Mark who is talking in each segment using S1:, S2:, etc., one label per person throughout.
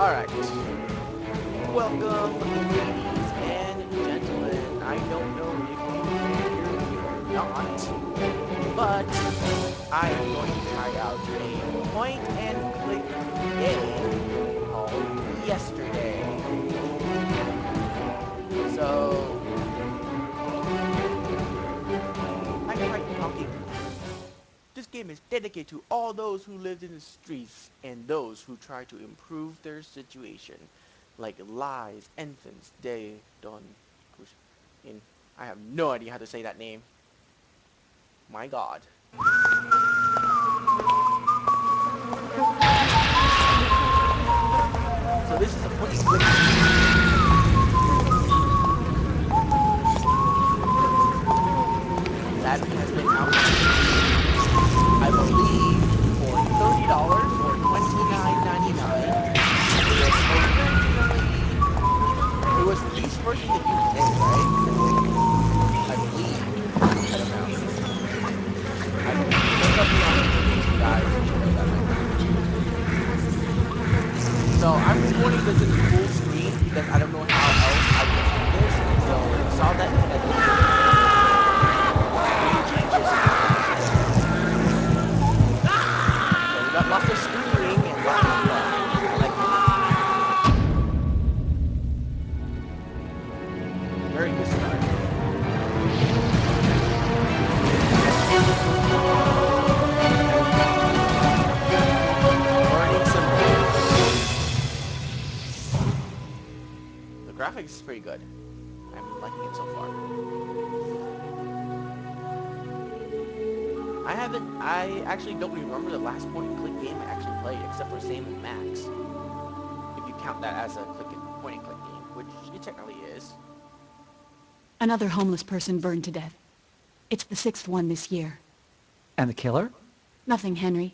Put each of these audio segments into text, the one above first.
S1: Alright. Welcome, ladies and gentlemen. I don't know if you can hear me or not, but I am going to try out a point and click game called Yesterday. So, I tried talking. This game is dedicated to all those who lived in the streets and those who try to improve their situation, like lies, infants, they don't push in. I have no idea how to say that name. My God. So this is a point and click that has been out on Steam, I believe, for $30 or $29.99. It was released first in the UK, right? I believe. I don't know. Preferably on you guys should know that by now. So I'm recording this in full screen because I don't know how else I can do this. So you saw that in the screen changes happened. So we got lots of screaming and lots of fun. I like it. Very good start. Learning simple. The graphics is pretty good. I'm liking it so far. I actually don't remember the last point and click game I actually played except for Sam and Max. If you count that as a point and click game, which it technically is.
S2: Another homeless person burned to death. It's the 6th one this year.
S3: And the killer?
S2: Nothing, Henry.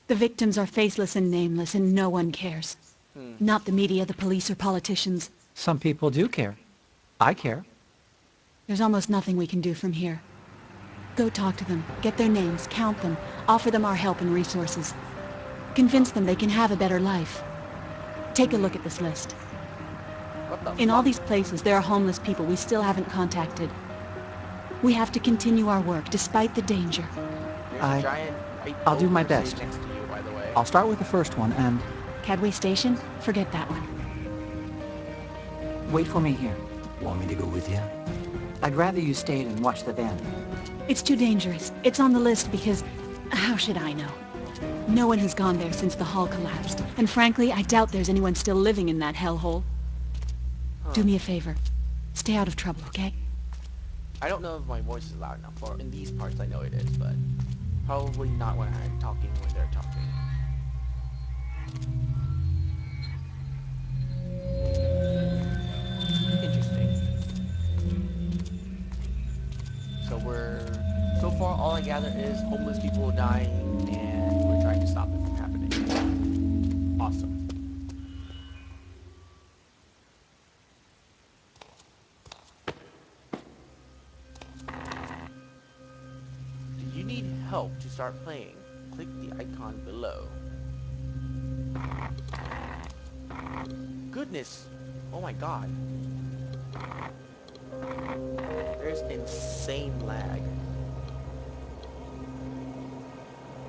S2: The victims are faceless and nameless, and no one cares.
S1: Hmm.
S2: Not the media, the police, or politicians.
S3: Some people do care. I care.
S2: There's almost nothing we can do from here. Go talk to them, get their names, count them, offer them our help and resources. Convince them they can have a better life. Take a look at this list.
S1: What the
S2: In all
S1: fuck?
S2: these places, there are homeless people we still haven't contacted. We have to continue our work, despite the danger.
S1: There's a giant white
S3: I'll do my
S1: ogre sitting
S3: best.
S1: next to you, by the way.
S3: I'll start with the first one and
S2: Cadway Station? Forget that one.
S3: wait for me here.
S4: Want me to go with you?
S3: I'd rather you stayed and watched the van.
S2: It's too dangerous. It's on the list because... how should I know? No one has gone there since the hall collapsed. And frankly, I doubt there's anyone still living in that hellhole.
S1: Huh.
S2: Do me a favor. Stay out of trouble, okay?
S1: I don't know if my voice is loud enough. For in these parts, I know it is, but probably not when I'm talking when they're talking. Interesting. So so far all I gather is homeless people dying and we're trying to stop it from happening. Awesome. Do you need help to start playing? Click the icon below. Goodness! Oh my god. There's insane lag.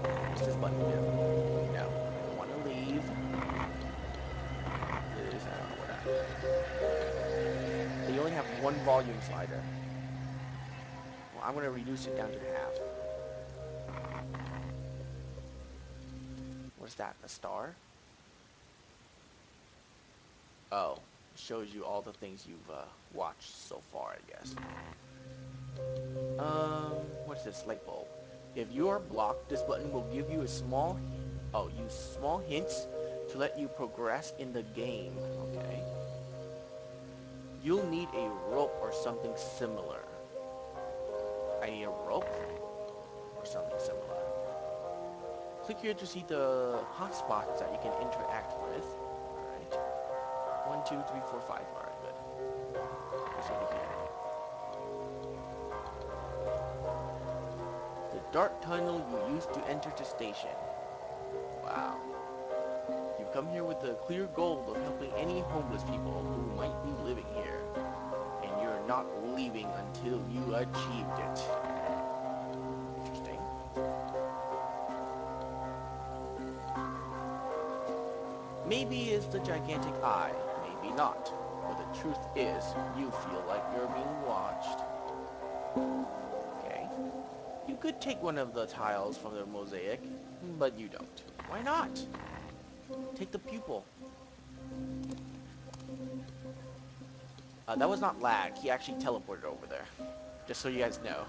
S1: What's this button do? No. I want to leave. This, I don't know what that. They only have one volume slider. Well, I'm going to reduce it down to half. What's that? A star? Oh. It shows you all the things you've watched so far, I guess. What's this? Light bulb. If you are blocked, this button will give you a use small hints to let you progress in the game. Okay. You'll need a rope or something similar. I need a rope or something similar. Click here to see the hotspots that you can interact with. Alright. 1, 2, 3, 4, 5. Alright, good. What's over here? The dark tunnel you used to enter the station. Wow. You've come here with the clear goal of helping any homeless people who might be living here. And you're not leaving until you achieved it. Interesting. Maybe it's the gigantic eye, maybe not. But the truth is, you feel like you're being watched. Okay. You could take one of the tiles from the mosaic, but you don't. Why not? Take the pupil. That was not lag. He actually teleported over there. Just so you guys know.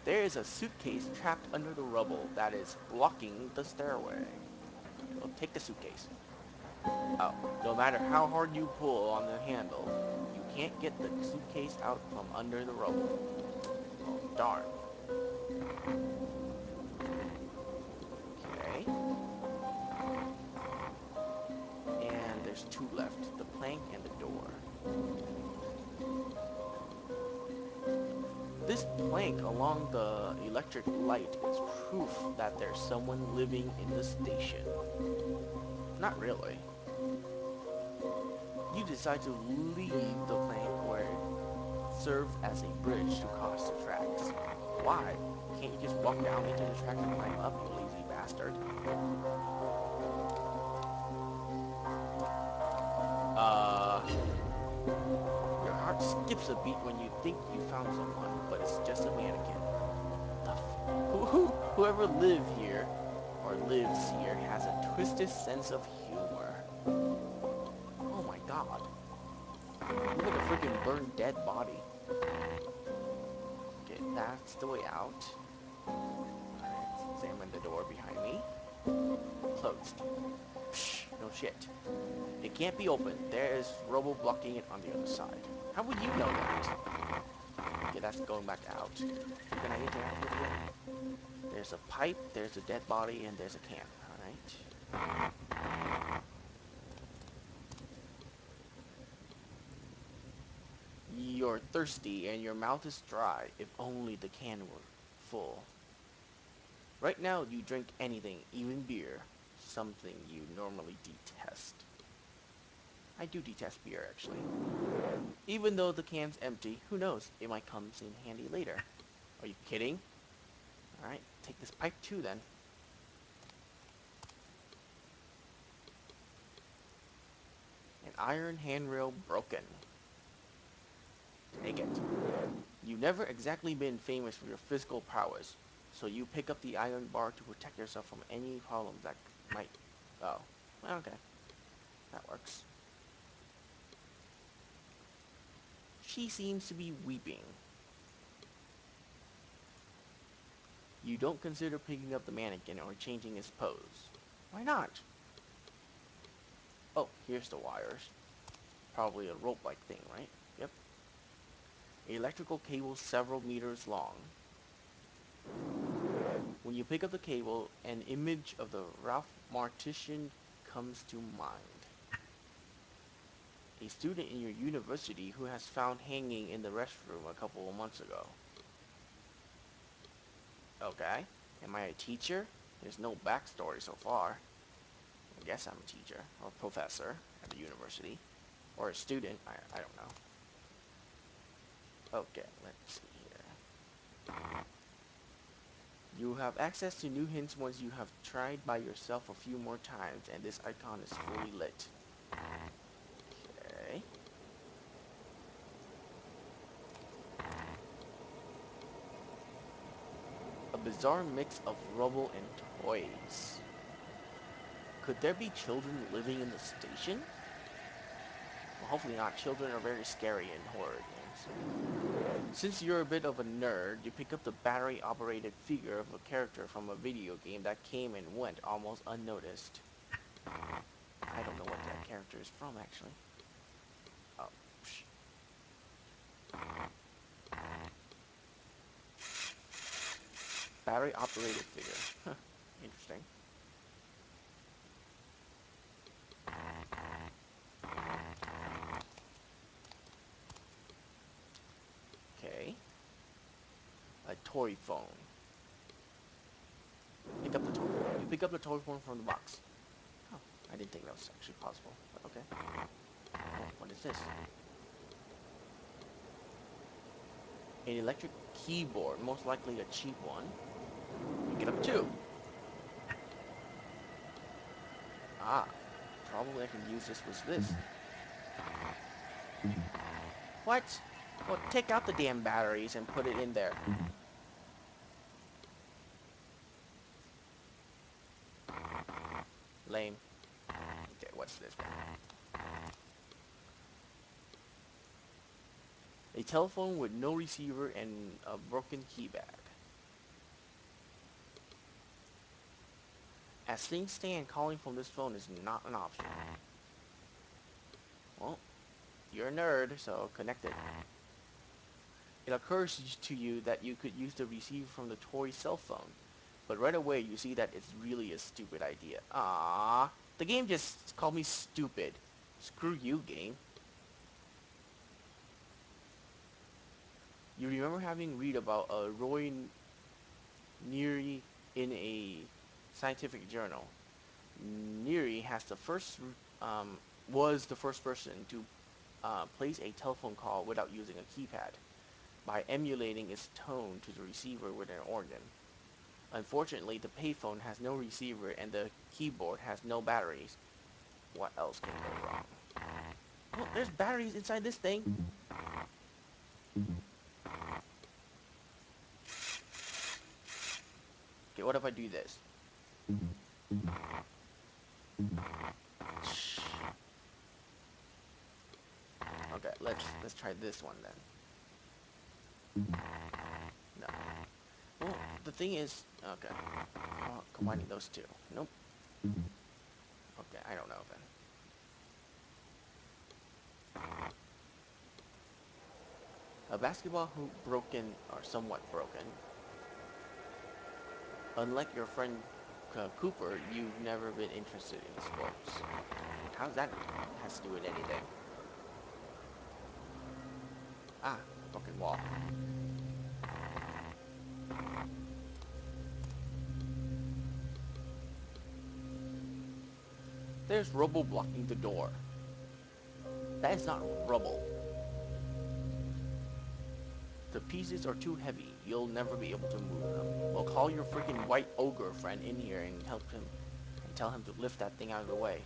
S1: There is a suitcase trapped under the rubble that is blocking the stairway. Well, take the suitcase. Oh, no matter how hard you pull on the handle, you can't get the suitcase out from under the rubble. Oh, darn. Okay. And there's two left, the plank and the door. This plank along the electric light is proof that there's someone living in the station. Not really. You decide to leave the plank where it serves as a bridge to cross the tracks. Why? Can't you just walk down into the tracks and climb up, you lazy bastard? Uh... Your heart skips a beat when you think you found someone, but it's just a mannequin. Whoever lives here, or lives here, has a twisted sense of humor. Oh my god. Look like a freaking burned dead body. Okay, that's the way out. Alright, let's examine the door behind me. Closed. Psh, no shit. It can't be opened. There is rubble blocking it on the other side. How would you know that? Okay, that's going back out. Can I interact with it? There's a pipe, there's a dead body, and there's a can. Alright. You're thirsty and your mouth is dry. If only the can were full. Right now you drink anything, even beer. Something you normally detest. I do detest beer, actually. Even though the can's empty, who knows? It might come in handy later. Are you kidding? Alright, take this pipe too then. An iron handrail broken. Take it. You've never exactly been famous for your physical prowess, so you pick up the iron bar to protect yourself from any problems that might... Oh, okay. That works. She seems to be weeping. You don't consider picking up the mannequin or changing its pose. Why not? Oh, here's the wires. Probably a rope-like thing, right? Yep. Electrical cable several meters long. When you pick up the cable, an image of the Ralph Martitian comes to mind. A student in your university who has found hanging in the restroom a couple of months ago. Okay. Am I a teacher? There's no backstory so far. I guess I'm a teacher, or professor at the university. Or a student, I don't know. Okay, let's see here. You have access to new hints once you have tried by yourself a few more times, and this icon is fully lit. Okay. A bizarre mix of rubble and toys. Could there be children living in the station? Well, hopefully not. Children are very scary in horror games. Since you're a bit of a nerd, you pick up the battery-operated figure of a character from a video game that came and went almost unnoticed. I don't know what that character is from, actually. Oh, psh. Battery-operated figure. Huh, interesting. Okay. A toy phone. Pick up the toy phone. You pick up the toy phone from the box. Oh, I didn't think that was actually possible, but okay. Oh, what is this? An electric keyboard, most likely a cheap one. Pick it up too. Ah, probably I can use this with this. What? Well, take out the damn batteries and put it in there. Lame. Okay, what's this then? A telephone with no receiver and a broken keypad. As things stand, calling from this phone is not an option. Well, you're a nerd, so connect it. It occurs to you that you could use the receiver from the toy cell phone, but right away you see that it's really a stupid idea. Ah, the game just called me stupid. Screw you, game. You remember having read about Roy Neary in a scientific journal. Neary has the first was the first person to place a telephone call without using a keypad by emulating its tone to the receiver with an organ. Unfortunately, the payphone has no receiver and the keyboard has no batteries. What else can go wrong? Well, there's batteries inside this thing. Okay, what if I do this? Okay, let's try this one then. No. Well, the thing is, okay. Combining those two. Nope. Okay, I don't know then. A basketball hoop broken or somewhat broken. Unlike your friend Cooper, you've never been interested in sports. How's that has to do with anything? Ah, broken wall. There's rubble blocking the door. That is not rubble. The pieces are too heavy. You'll never be able to move them. Well, call your freaking white ogre friend in here and help him and tell him to lift that thing out of the way.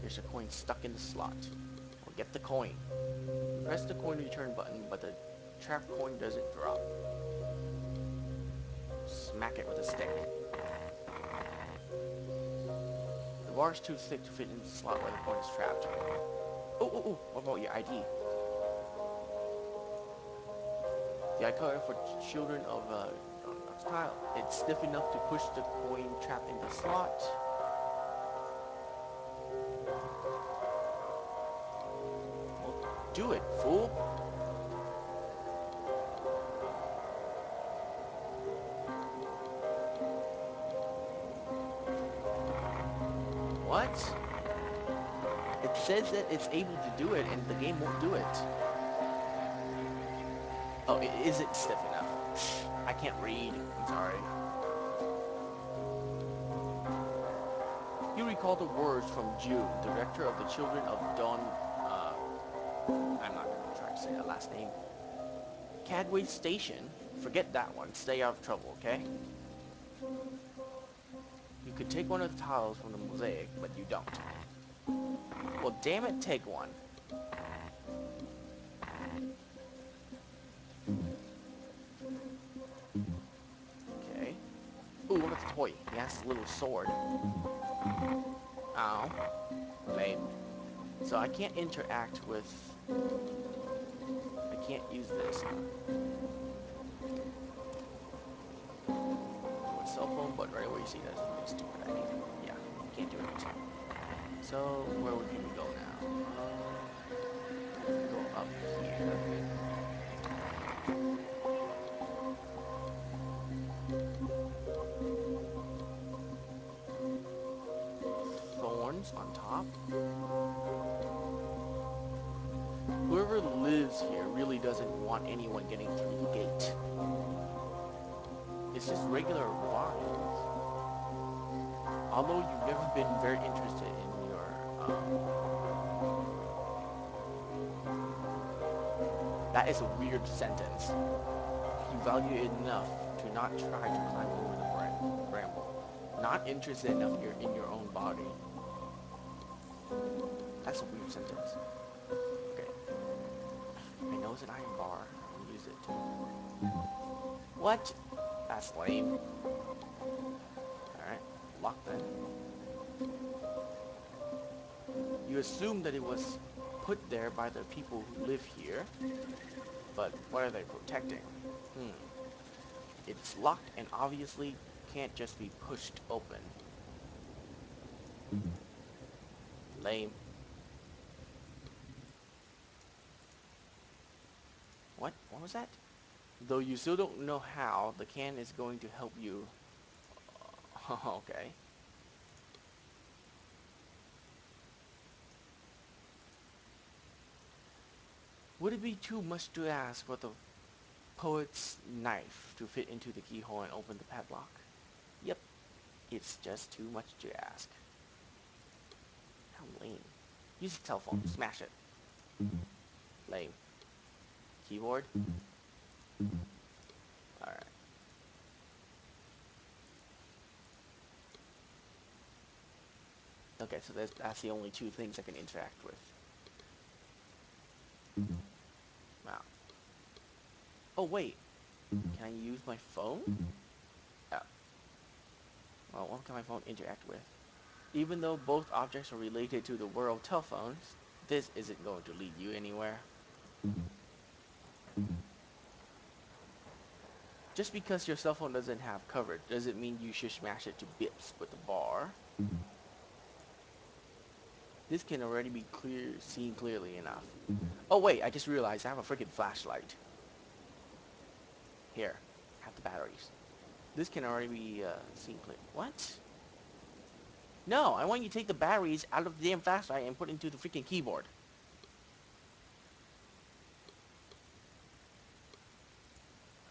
S1: There's a coin stuck in the slot. Well, get the coin. Press the coin return button, but the trap coin doesn't drop. Smack it with a stick. The bar is too thick to fit in the slot where the coin is trapped. Oh, oh, oh, what about your ID? The ID card for children of tile. It's stiff enough to push the coin trapped in the slot. Well, do it, fool. What? It says that it's able to do it and the game won't do it. Oh, it isn't stiff enough. I can't read. I'm sorry. You recall the words from June, director of the Children of Dawn. I'm not going to try to say that last name. Cadway Station. Forget that one. Stay out of trouble, okay? You could take one of the tiles from the mosaic, but you don't. Well, damn it, take one. Okay. Ooh, what about the toy? He has his little sword. Ow. Lame. So I can't interact with... I can't use this, huh? With cell phone, but right away you see that's a really stupid idea. Yeah, can't do it. So, where can we go now? We can go up here. Thorns on top. Whoever lives here really doesn't want anyone getting through the gate. It's just regular vines. Although you've never been very interested in your, that is a weird sentence. You value it enough to not try to climb over the bramble. Not interested enough in your own body. That's a weird sentence. Okay. I know it's an iron bar. I'm gonna use it. What? That's lame. Alright. Lock then. You assume that it was put there by the people who live here. But what are they protecting? Hmm. It's locked and obviously can't just be pushed open. Lame. What? What was that? Though you still don't know how, the can is going to help you. Okay. Would it be too much to ask for the poet's knife to fit into the keyhole and open the padlock? Yep, it's just too much to ask. How lame. Use the telephone. Smash it. Lame. Keyboard? Alright. Okay, so that's the only two things I can interact with. Wow. Oh, wait. Can I use my phone? Oh. Well, what can my phone interact with? Even though both objects are related to the world of telephones, this isn't going to lead you anywhere. Just because your cell phone doesn't have coverage doesn't mean you should smash it to bits with the bar. This can already be seen clearly enough. Oh wait, I just realized I have a freaking flashlight. Here, have the batteries. This can already be seen clear. What? No, I want you to take the batteries out of the damn flashlight and put it into the freaking keyboard.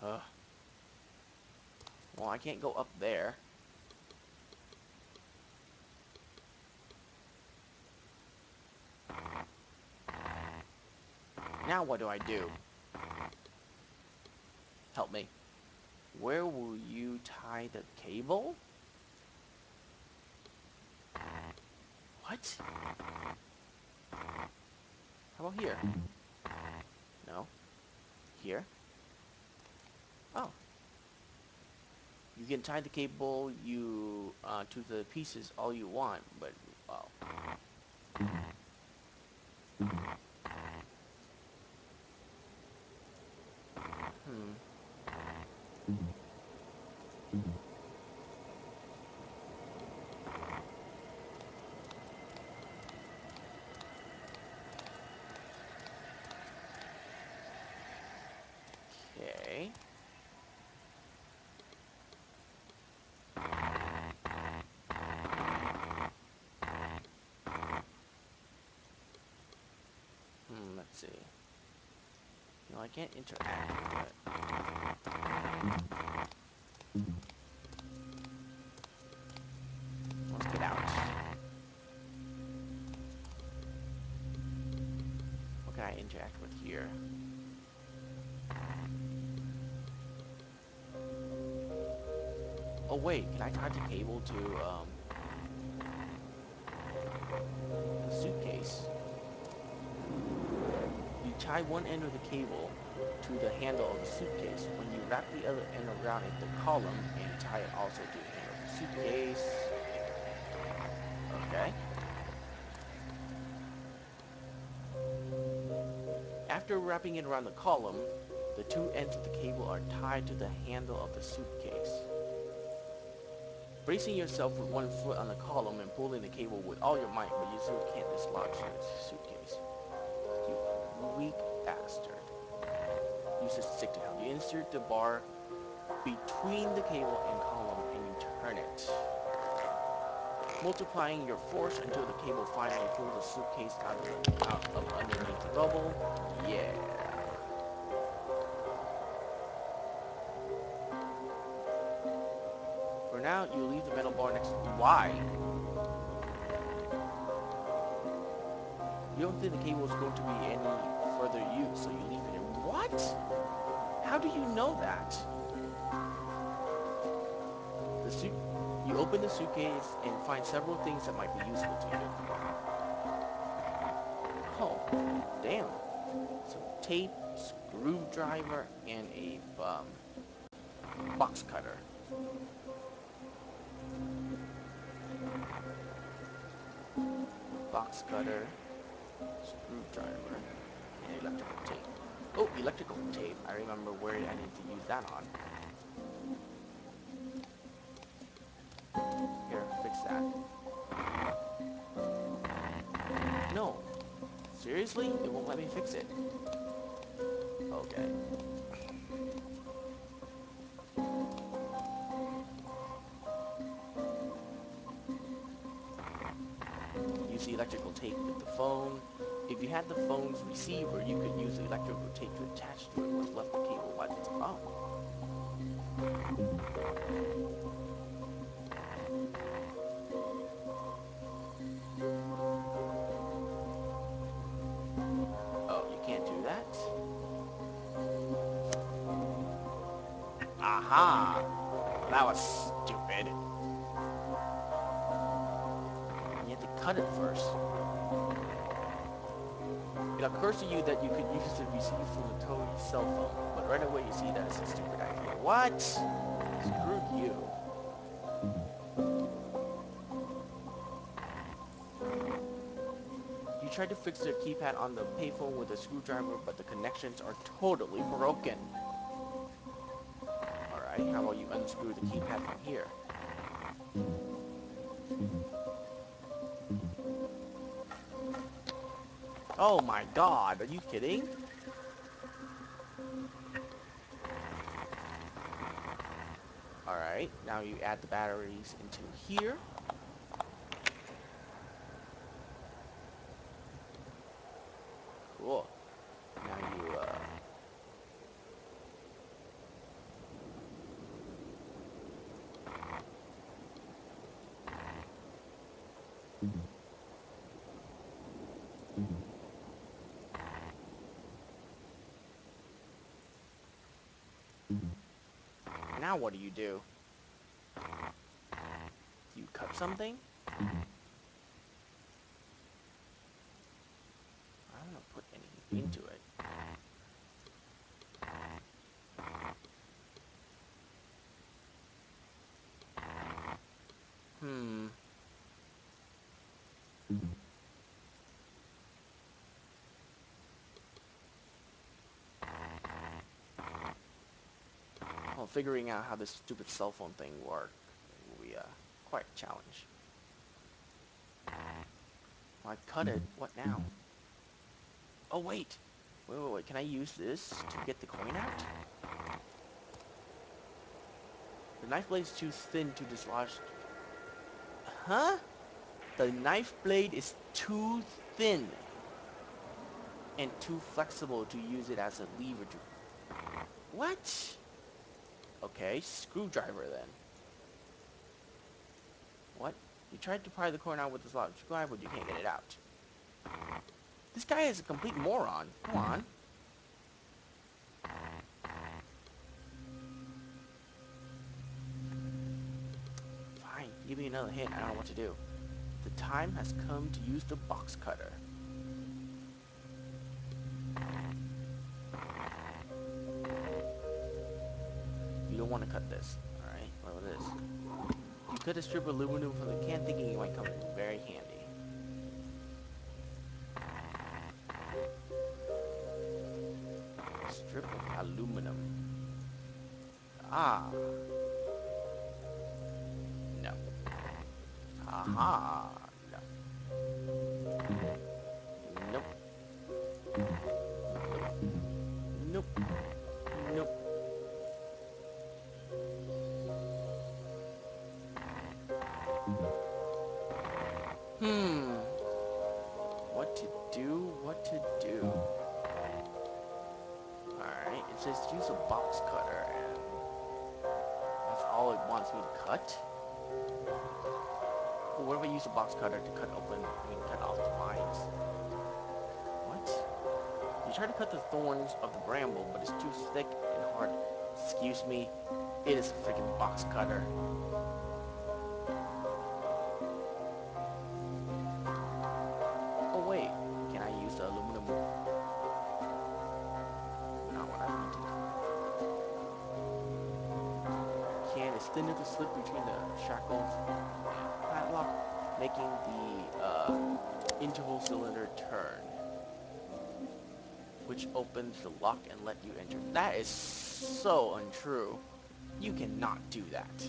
S1: Ugh. Well, I can't go up there. Now what do I do? Help me. Where will you tie the cable? What? How about here? No. Here? Oh. You can tie the cable to the pieces all you want, but well. Hmm. Okay. Let's see. I can't interact with it. Let's get out. What can I interact with here? Oh wait, can I tie the cable to the suitcase? You tie one end of the cable to the handle of the suitcase. When you wrap the other end around it, the column, and tie it also to the handle of the suitcase. Okay. After wrapping it around the column, the two ends of the cable are tied to the handle of the suitcase. Bracing yourself with one foot on the column and pulling the cable with all your might, but you still can't dislodge the suitcase. You weak bastard. Use a stick to help. You insert the bar between the cable and column and you turn it. multiplying your force until the cable finally pulls the suitcase out of underneath the bubble. Yeah. For now, you leave the metal bar next. Why? You don't think the cable is going to be any further use, so you leave it in. What? How do you know that? The suit. You open the suitcase and find several things that might be useful to you. Oh, damn. Some tape, screwdriver, and a box cutter. Box cutter, screwdriver, and electrical tape. Oh, electrical tape. I remember where I need to use that on. Here, fix that. No. Seriously? It won't let me fix it. Okay. Use the electrical tape with the phone. If you had the phone's receiver, you could use the electrical tape to attach to it what's left the cable by the oh. Oh, you can't do that? Aha! Well, that was stupid. You have to cut it first. It occurs to you that you could use the receiver from the toad's cell phone, but right away you see that it's a stupid idea. What? Screw you. You tried to fix the keypad on the payphone with a screwdriver, but the connections are totally broken. Alright, how about you unscrew the keypad from here? Oh my god, are you kidding? Alright, now you add the batteries into here. Cool. Now you, now what do? Do you cut something? I don't want to put anything into it. Hmm. Well, figuring out how this stupid cell phone thing works will be, quite a challenge. I cut it. What now? Oh, wait. Wait. Can I use this to get the coin out? The knife blade is too thin to dislodge. Huh? The knife blade is too thin and too flexible to use it as a lever to... What? Okay, screwdriver then. What? You tried to pry the coin out with this large screwdriver, but you can't get it out. This guy is a complete moron. Come on. Fine, give me another hint. I don't know what to do. The time has come to use the box cutter. You don't want to cut this. Alright, what about this? You cut a strip of aluminum from the can thinking it might come in very handy. Strip of aluminum. Ah. No. Aha. No. Nope. Nope. Nope. Nope. What to do, what to do. Alright, it says use a box cutter, and that's all it wants me to cut. But what if I use a box cutter to cut off the vines? What? You try to cut the thorns of the bramble, but it's too thick and hard. Excuse me, it is a freaking box cutter. Oh wait, can I use the aluminum? Not what I wanted. Can is thin enough to slip between the shackles and padlock, making the interval cylinder turn, which opens the lock and let you enter. That is so untrue. You cannot do that.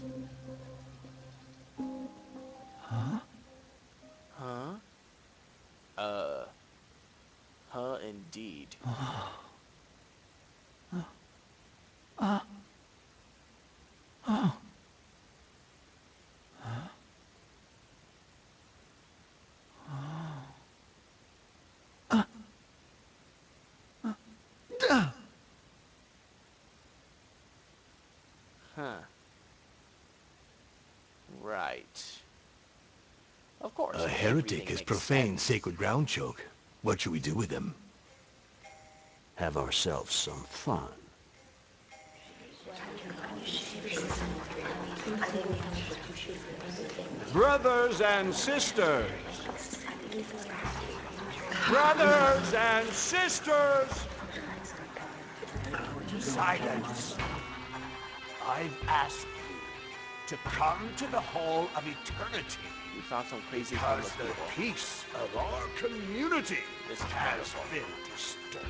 S1: Huh? Uh, huh indeed. Huh. Right. Of course,
S4: A heretic
S1: everything
S4: has
S1: makes
S4: profaned
S1: sense.
S4: sacred ground, Choke. What should we do with him?
S5: Have ourselves some fun.
S6: Brothers and sisters! Brothers and sisters!
S5: Silence! I've asked you to come to the Hall of Eternity
S1: We found some crazy
S5: because
S1: homeless
S5: the
S1: people.
S5: peace of our community
S1: This is
S5: has
S1: wonderful.
S5: been disturbed.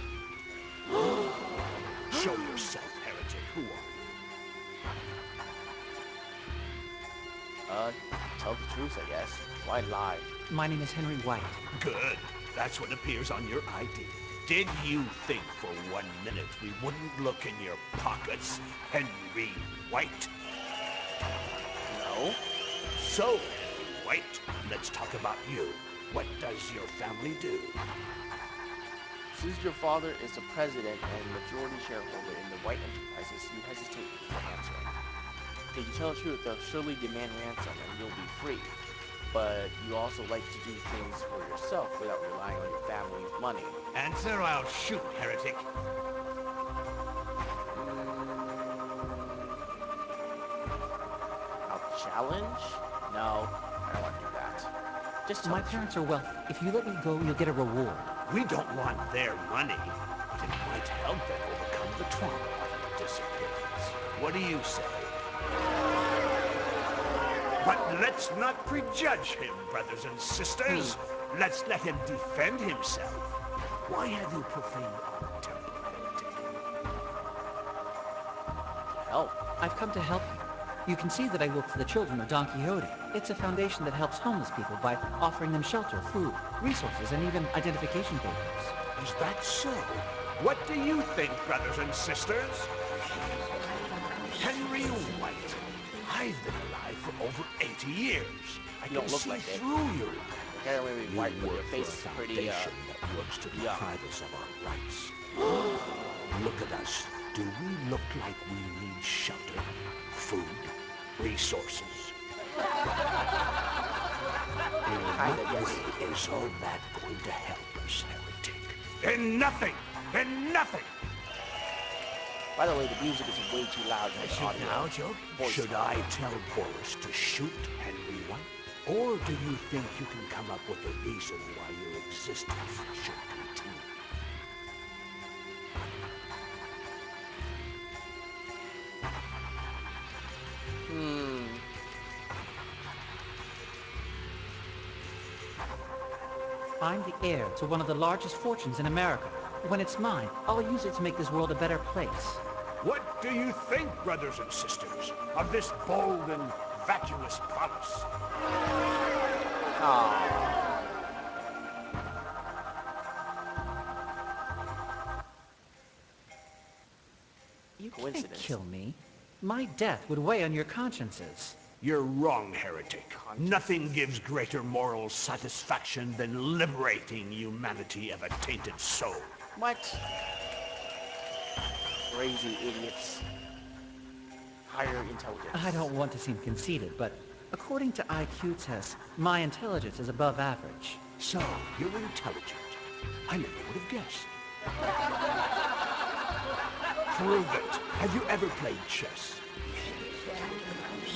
S5: Show yourself, heretic. Who are
S1: Tell the truth, I guess. Why lie?
S3: My name is Henry White.
S5: you? Good. That's what appears on your ID. Did you think for 1 minute we wouldn't look in your pockets, Henry White?
S1: No.
S5: So, Henry White, let's talk about you. What does your family do?
S1: Since your father is the president and majority shareholder in the White Enterprises, you hesitate before answering. If you tell the truth, they'll surely demand ransom and you'll be free. But you also like to do things for yourself without relying on your family's money.
S5: Answer, or I'll shoot, heretic.
S1: I'll challenge? No, I don't want to do that. Just tell
S3: My
S1: the
S3: parents
S1: truth.
S3: are wealthy. If you let me go, you'll get a reward.
S5: We don't want their money, but it might help them overcome the trauma of your disappearance. What do you say? But let's not prejudge him, brothers and sisters. Let's let him defend himself. Why have you profaned our temple, heretic?
S1: Help.
S3: I've come to help you. You can see that I work for the children of Don Quixote. It's a foundation that helps homeless people by offering them shelter, food, resources, and even identification papers.
S5: Is that so? What do you think, brothers and sisters? Henry White. I've been alive for over 80 years. I
S1: You
S5: can
S1: don't look
S5: see
S1: like it.
S5: through you.
S1: Your hair may be
S5: You
S1: white, but
S5: work
S1: your
S5: for
S1: face
S5: a
S1: is pretty,
S5: foundation that works to
S1: young.
S5: deprive us of our rights. Look at us. Do we look like we need shelter, food, resources? In
S1: Kinda,
S5: what
S1: yes.
S5: way is all that going to help us, heretic? In nothing! In nothing!
S1: By the way, the music is way too loud for the
S5: Shoot
S1: audio.
S5: now, Joe?
S1: Voice
S5: Should
S1: tone.
S5: I tell Boris to shoot Henry White? Or do you think you can come up with a reason why your existence should continue?
S3: I'm the heir to one of the largest fortunes in America. When it's mine, I'll use it to make this world a better place.
S5: What do you think, brothers and sisters, of this bold and vacuous promise?
S1: Aww.
S3: You can't
S1: Coincidence.
S3: kill me. My death would weigh on your consciences.
S5: You're wrong, heretic.
S1: Consciousness.
S5: Nothing gives greater moral satisfaction than liberating humanity of a tainted soul.
S1: What? Crazy idiots. Higher
S3: I
S1: intelligence.
S3: don't want to seem conceited, but according to IQ tests, my intelligence is above average.
S5: So, you're intelligent. I never would have guessed. Prove it. Have you ever played chess?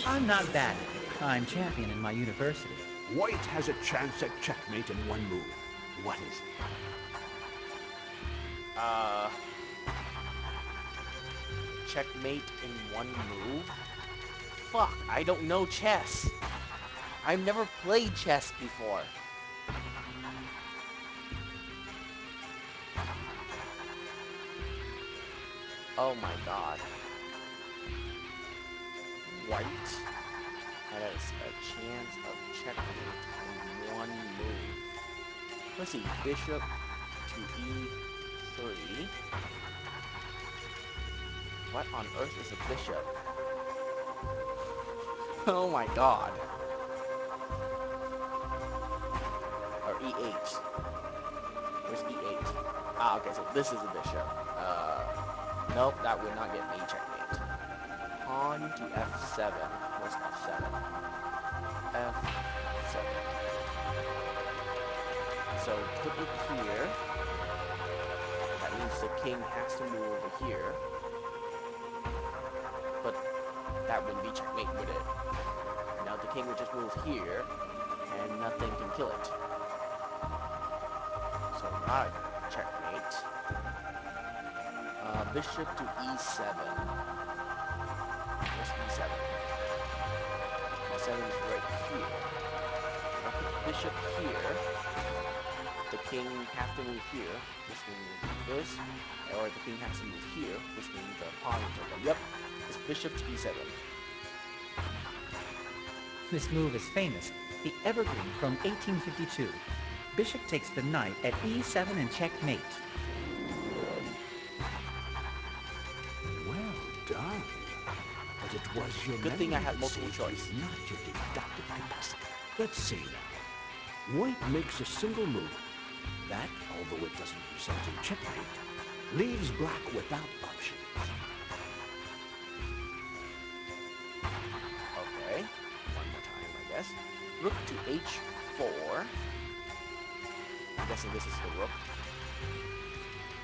S3: I'm not bad at it. I'm champion in my university.
S5: White has a chance at checkmate in one move. What is it?
S1: Uh, checkmate in one move? Fuck, I don't know chess. I've never played chess before. Oh my god. White has a chance of checkmate in one move. Let's see, bishop to e3. What on earth is a bishop? Oh my god. Or e8. Where's e8? Ah, okay, so this is a bishop. Nope, that would not get me checkmate. Pawn to f7. Where's f7? f7. So put it here. That means the king has to move over here. But that wouldn't be checkmate, would it? Now the king would just move here, and nothing can kill it. So not checkmate. Bishop to e7. Where's e7? e7 is right here. If I put bishop here, the king has to move here, which means this, or the king has to move here, which means the pawn will take it. Yep, it's bishop to e7.
S3: This move is famous. The Evergreen from 1852. Bishop takes the knight at e7 and checkmate.
S5: Well done. But it was your
S1: Good thing
S5: memory
S1: I had
S5: that
S1: multiple
S5: saved
S1: choice.
S5: you, not your deductive capacity. Let's see now. White makes a single move. That, although it doesn't result in checkmate, leaves black without options.
S1: Okay, one more time, I guess. Rook to h4. I'm guessing this is the rook.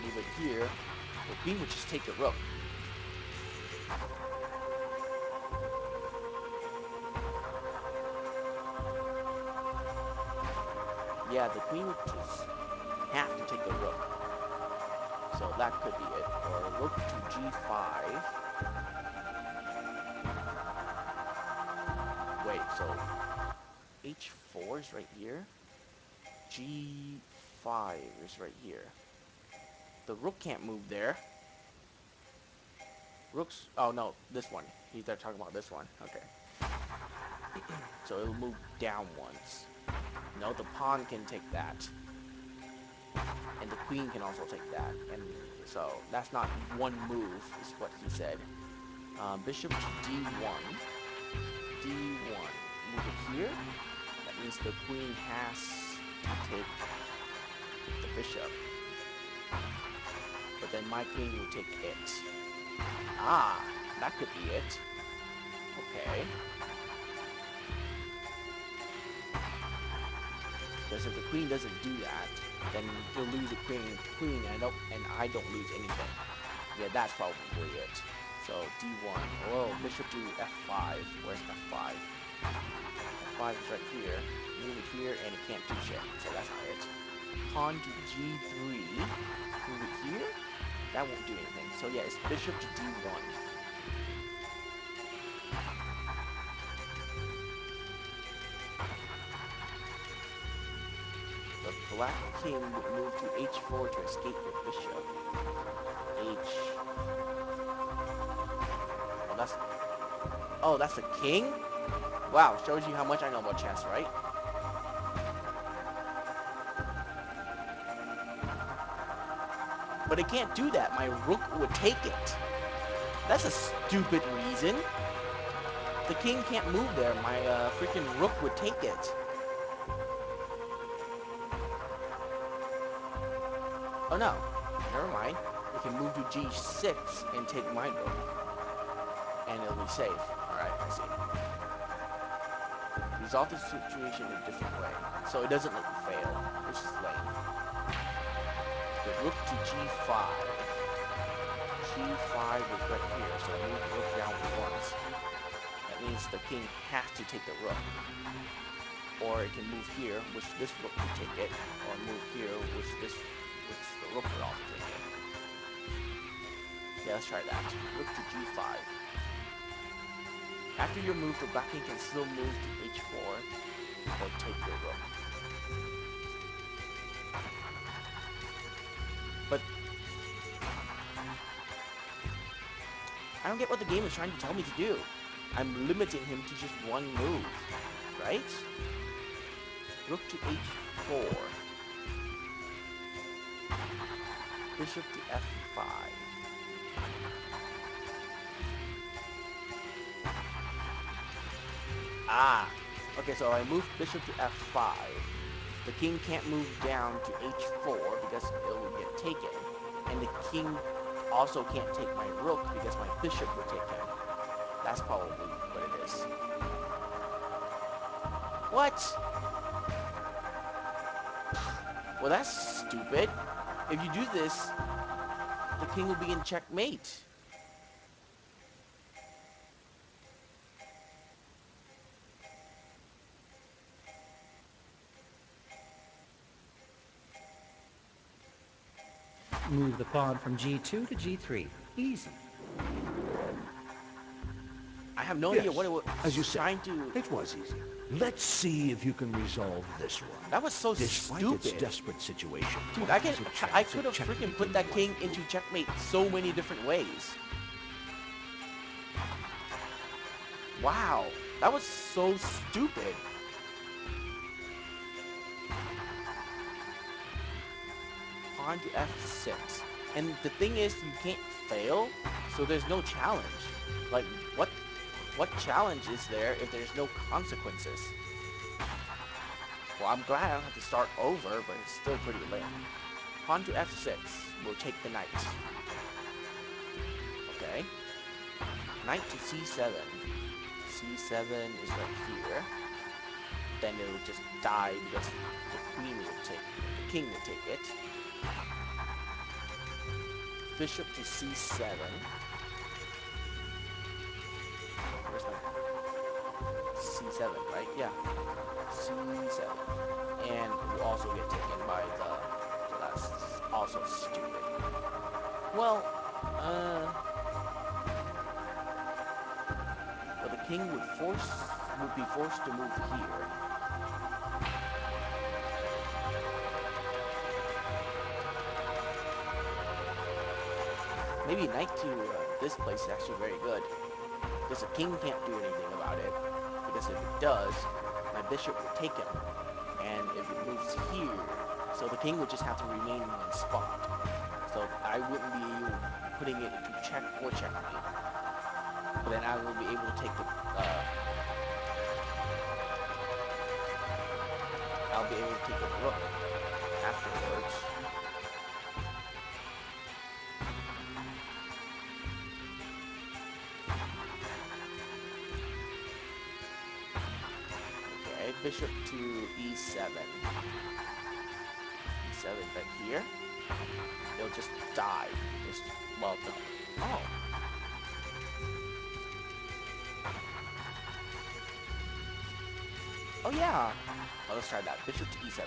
S1: Move it here. The queen would just take the rook. Yeah, the queen would just have to take the rook. So that could be it. Or rook to g5. Wait, so h4 is right here. g5 is right here. The rook can't move there. Rook's... Oh, no, this one. They're talking about this one. Okay. So it'll move down once. No, the pawn can take that. And the queen can also take that. And so that's not one move, is what he said. Bishop to d1. d1. Move it here. That means the queen has to take the bishop. But then my queen would take it. Ah, that could be it. Okay. Because if the queen doesn't do that, then he'll lose a queen, and I don't lose anything. Yeah, that's probably it. So d1. Oh, bishop to f5. Where's f5? f5 is right here. Move it here, and it can't do shit. So that's not it. Pawn to g3. Move it here. That won't do anything. So yeah, it's bishop to d1. The black king would move to h4 to escape your bishop. H. Oh, that's the king? Wow, shows you how much I know about chess, right? But it can't do that. My rook would take it. That's a stupid reason. the king can't move there. My freaking rook would take it. Oh no, never mind. It can move to G6 and take my rook, and it'll be safe. Alright, I see. Resolve the situation in a different way, so it doesn't let you fail, which is lame. Okay, rook to G5. G5 is right here, so move the rook down once. That means the king has to take the rook. Or it can move here, which this rook would take it, or move here, which the rook would also take it. Yeah, let's try that. Rook to G5. After your move, the black king can still move to H4 or take your rook. But I don't get what the game is trying to tell me to do. I'm limiting him to just one move, right? Rook to H4. Bishop to F5. Ah! Okay, so I moved bishop to F5. The king can't move down to H4 because it will get taken. And the king also can't take my rook because my bishop would take him. That's probably what it is. What? Well, that's stupid. If you do this, the king will be in checkmate.
S3: Move the pawn from G2 to G3. Easy.
S1: I have no
S5: Yes,
S1: idea what it was
S5: as you said,
S1: trying to...
S5: it was easy. Let's see if you can resolve this one.
S1: That was so
S5: Despite its
S1: stupid.
S5: desperate situation,
S1: Dude,
S5: White has a chance
S1: I could
S5: at
S1: have freaking
S5: checkmating
S1: put that
S5: one
S1: king
S5: move.
S1: into checkmate so many different ways. Wow, that was so stupid. Pawn to F6. And the thing is, you can't fail, so there's no challenge. Like, what challenge is there if there's no consequences? Well, I'm glad I don't have to start over, but it's still pretty lame. Pawn to F6 will take the knight. Okay. Knight to C7. C7 is right here. Then it'll just die because the queen would take, the king would take it. Bishop to C7. Where's my C7, right? Yeah. C7. And it will also get taken by the... So that's also stupid. Well, well, the king would be forced to move here. Maybe knight to this place is actually very good. Because the king can't do anything about it. Because if it does, my bishop would take him. And if it moves here, so the king would just have to remain in one spot. So I wouldn't be putting it into check or checkmate. But then I will be able to take the, I'll be able to take the rook afterwards. Okay, bishop to E7. E7 right here. It'll just die. Just, well, no. Oh. Oh yeah. Oh, let's try that. Bishop to E7.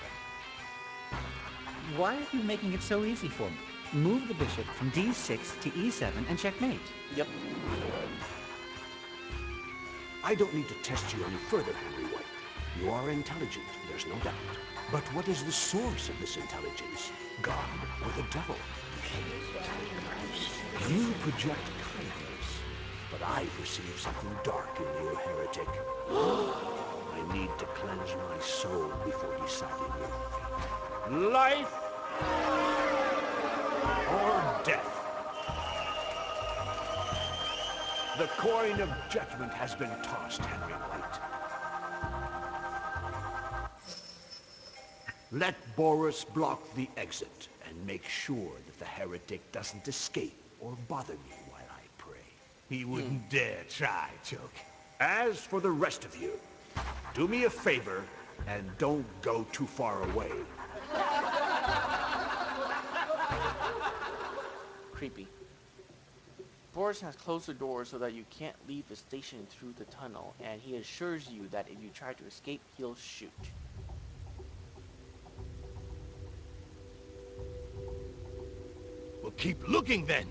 S3: Why are you making it so easy for me? Move the bishop from D6 to E7 and checkmate.
S1: Yep.
S5: I don't need to test you any further, Henry White. You are intelligent, there's no doubt. But what is the source of this intelligence? God or the devil? You project kindness, but I perceive something dark in you, heretic. I need to cleanse my soul before deciding your fate.
S6: Life or death.
S5: The coin of judgment has been tossed, Henry White. Let Boris block the exit and make sure that the heretic doesn't escape or bother me while I pray.
S4: He wouldn't dare try, Choke.
S5: As for the rest of you, do me a favor and don't go too far away.
S1: Creepy. Boris has closed the door so that you can't leave the station through the tunnel, and he assures you that if you try to escape, he'll shoot.
S4: Well, keep looking then.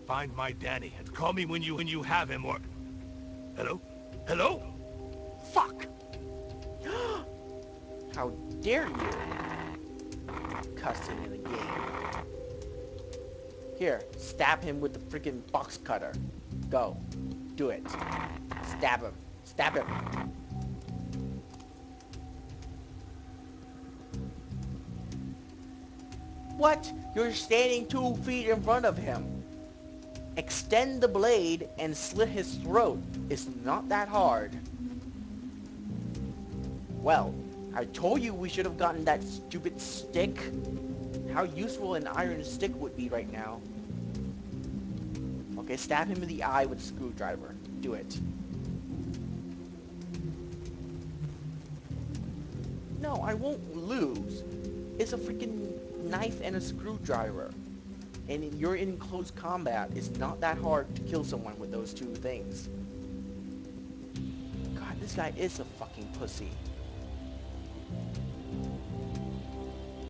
S4: Find my Danny and call me when you have him or... Hello? Hello? Fuck!
S1: How dare you? Cussing in the game. Here, stab him with the freaking box cutter. Go. Do it. Stab him. Stab him. What? You're standing 2 feet in front of him. Extend the blade and slit his throat. It's not that hard. Well, I told you we should have gotten that stupid stick. How useful an iron stick would be right now. Okay, stab him in the eye with a screwdriver. Do it. No, I won't lose. It's a freaking knife and a screwdriver. And you're in close combat. It's not that hard to kill someone with those 2 things. God, this guy is a fucking pussy.